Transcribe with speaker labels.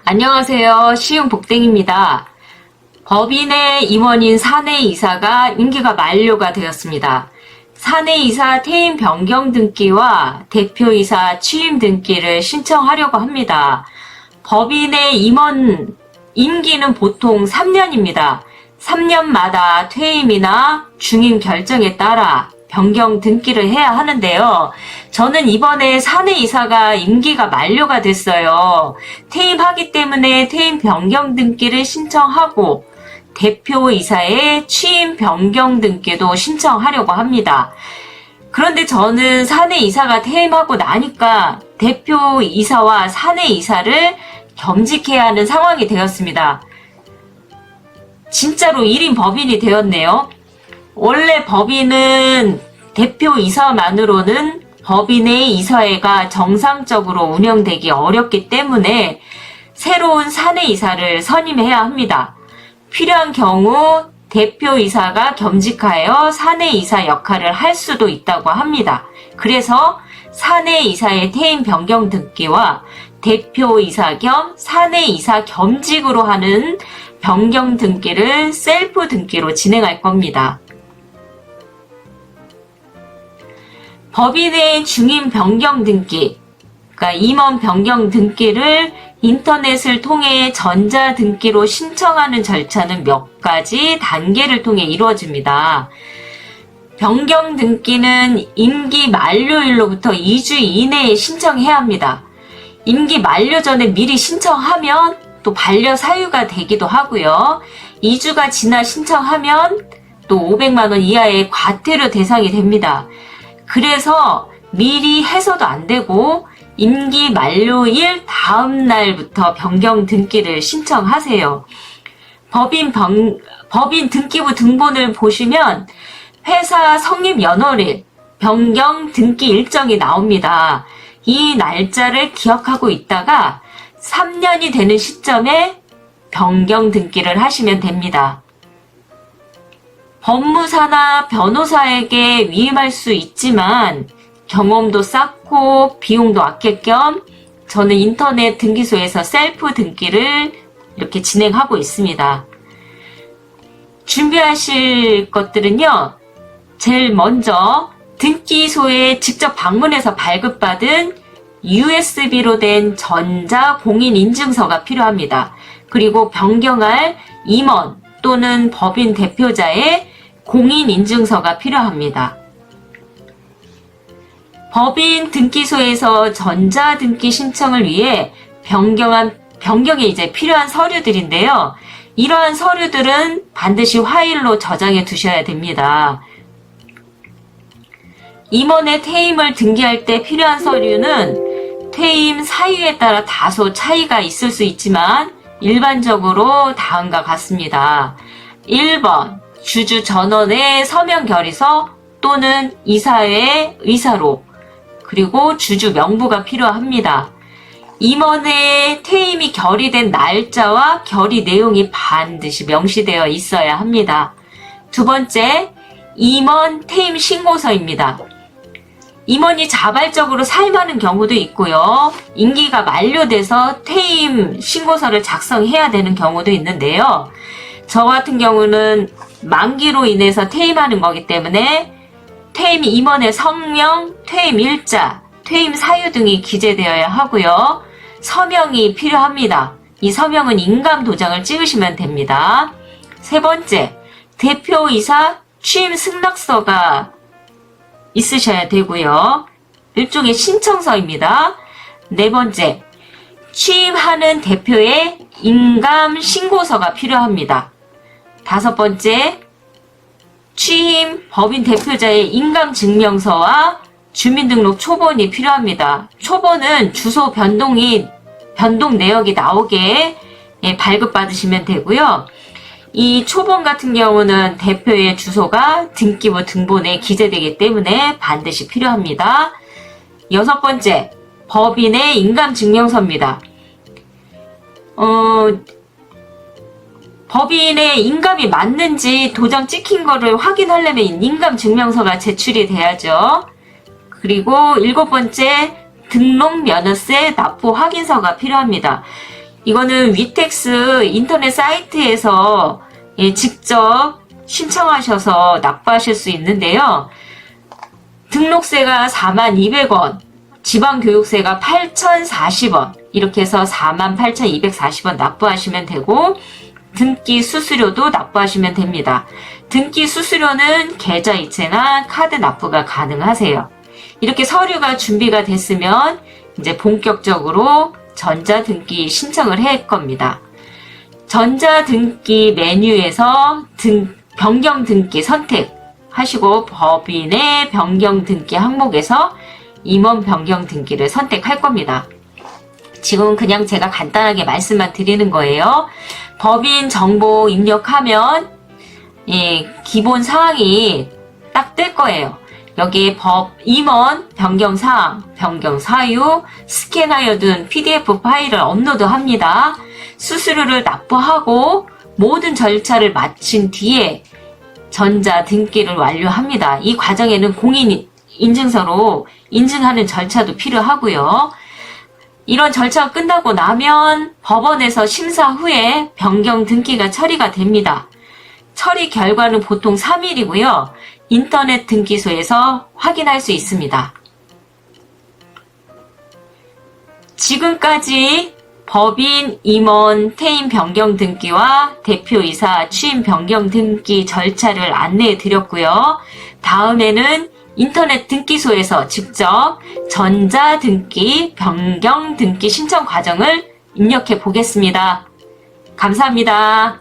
Speaker 1: 안녕하세요. 시흥복댕입니다. 법인의 임원인 사내이사가 임기가 만료가 되었습니다. 사내이사 퇴임 변경 등기와 대표이사 취임 등기를 신청하려고 합니다. 법인의 임원 임기는 보통 3년입니다. 3년마다 퇴임이나 중임 결정에 따라 변경 등기를 해야 하는데요. 저는 이번에 사내이사가 임기가 만료가 됐어요. 퇴임하기 때문에 퇴임 변경 등기를 신청하고 대표이사의 취임 변경 등기도 신청하려고 합니다. 그런데 저는 사내이사가 퇴임하고 나니까 대표이사와 사내이사를 겸직해야 하는 상황이 되었습니다. 진짜로 1인 법인이 되었네요. 원래 법인은 대표이사만으로는 법인의 이사회가 정상적으로 운영되기 어렵기 때문에 새로운 사내이사를 선임해야 합니다. 필요한 경우 대표이사가 겸직하여 사내이사 역할을 할 수도 있다고 합니다. 그래서 사내이사의 퇴임 변경 등기와 대표이사 겸 사내이사 겸직으로 하는 변경 등기를 셀프 등기로 진행할 겁니다. 법인의 중임 변경 등기, 그러니까 임원 변경 등기를 인터넷을 통해 전자 등기로 신청하는 절차는 몇 가지 단계를 통해 이루어집니다. 변경 등기는 임기 만료일로부터 2주 이내에 신청해야 합니다. 임기 만료 전에 미리 신청하면 또 반려 사유가 되기도 하고요. 2주가 지나 신청하면 또 500만 원 이하의 과태료 대상이 됩니다. 그래서 미리 해서도 안 되고 임기 만료일 다음 날부터 변경 등기를 신청하세요. 법인 등기부 등본을 보시면 회사 성립 연월일, 변경 등기 일정이 나옵니다. 이 날짜를 기억하고 있다가 3년이 되는 시점에 변경 등기를 하시면 됩니다. 법무사나 변호사에게 위임할 수 있지만 경험도 쌓고 비용도 아낄 겸 저는 인터넷 등기소에서 셀프 등기를 이렇게 진행하고 있습니다. 준비하실 것들은요. 제일 먼저 등기소에 직접 방문해서 발급받은 USB로 된 전자 공인인증서가 필요합니다. 그리고 변경할 임원 또는 법인 대표자의 공인인증서가 필요합니다. 법인 등기소에서 전자등기 신청을 위해 변경에 이제 필요한 서류들인데요. 이러한 서류들은 반드시 파일로 저장해 두셔야 됩니다. 임원의 퇴임을 등기할 때 필요한 서류는 퇴임 사유에 따라 다소 차이가 있을 수 있지만 일반적으로 다음과 같습니다. 1번 주주 전원의 서명 결의서 또는 이사회 의사록, 그리고 주주 명부가 필요합니다. 임원의 퇴임이 결의된 날짜와 결의 내용이 반드시 명시되어 있어야 합니다. 두 번째, 임원 퇴임 신고서입니다. 임원이 자발적으로 사임하는 경우도 있고요. 임기가 만료돼서 퇴임 신고서를 작성해야 되는 경우도 있는데요. 저 같은 경우는 만기로 인해서 퇴임하는 거기 때문에 퇴임 임원의 성명, 퇴임 일자, 퇴임 사유 등이 기재되어야 하고요. 서명이 필요합니다. 이 서명은 인감 도장을 찍으시면 됩니다. 세 번째, 대표이사 취임 승낙서가 있으셔야 되고요. 일종의 신청서입니다. 네 번째, 취임하는 대표의 인감 신고서가 필요합니다. 다섯 번째, 취임 법인 대표자의 인감 증명서와 주민등록 초본이 필요합니다. 초본은 주소 변동 내역이 나오게 발급받으시면 되고요. 이 초본 같은 경우는 대표의 주소가 등기부 등본에 기재되기 때문에 반드시 필요합니다. 여섯 번째, 법인의 인감증명서입니다. 법인의 인감이 맞는지 도장 찍힌 거를 확인하려면 인감증명서가 제출이 돼야죠. 그리고 일곱 번째, 등록 면허세 납부 확인서가 필요합니다. 이거는 위텍스 인터넷 사이트에서 직접 신청하셔서 납부하실 수 있는데요. 등록세가 42,200원, 지방교육세가 8,040원, 이렇게 해서 48,240원 납부하시면 되고, 등기 수수료도 납부하시면 됩니다. 등기 수수료는 계좌이체나 카드 납부가 가능하세요. 이렇게 서류가 준비가 됐으면 이제 본격적으로 전자등기 신청을 할 겁니다. 전자등기 메뉴에서 변경 등기 선택하시고 법인의 변경 등기 항목에서 임원 변경 등기를 선택할 겁니다. 지금은 그냥 제가 간단하게 말씀만 드리는 거예요. 법인 정보 입력하면 기본 사항이 딱 뜰 거예요. 여기에 임원 변경 사항, 변경 사유, 스캔하여 둔 PDF 파일을 업로드합니다. 수수료를 납부하고 모든 절차를 마친 뒤에 전자등기를 완료합니다. 이 과정에는 공인 인증서로 인증하는 절차도 필요하고요. 이런 절차가 끝나고 나면 법원에서 심사 후에 변경 등기가 처리가 됩니다. 처리 결과는 보통 3일이고요. 인터넷 등기소에서 확인할 수 있습니다. 지금까지 법인, 임원, 퇴임 변경 등기와 대표이사 취임 변경 등기 절차를 안내해 드렸고요. 다음에는 인터넷 등기소에서 직접 전자등기, 변경 등기 신청 과정을 입력해 보겠습니다. 감사합니다.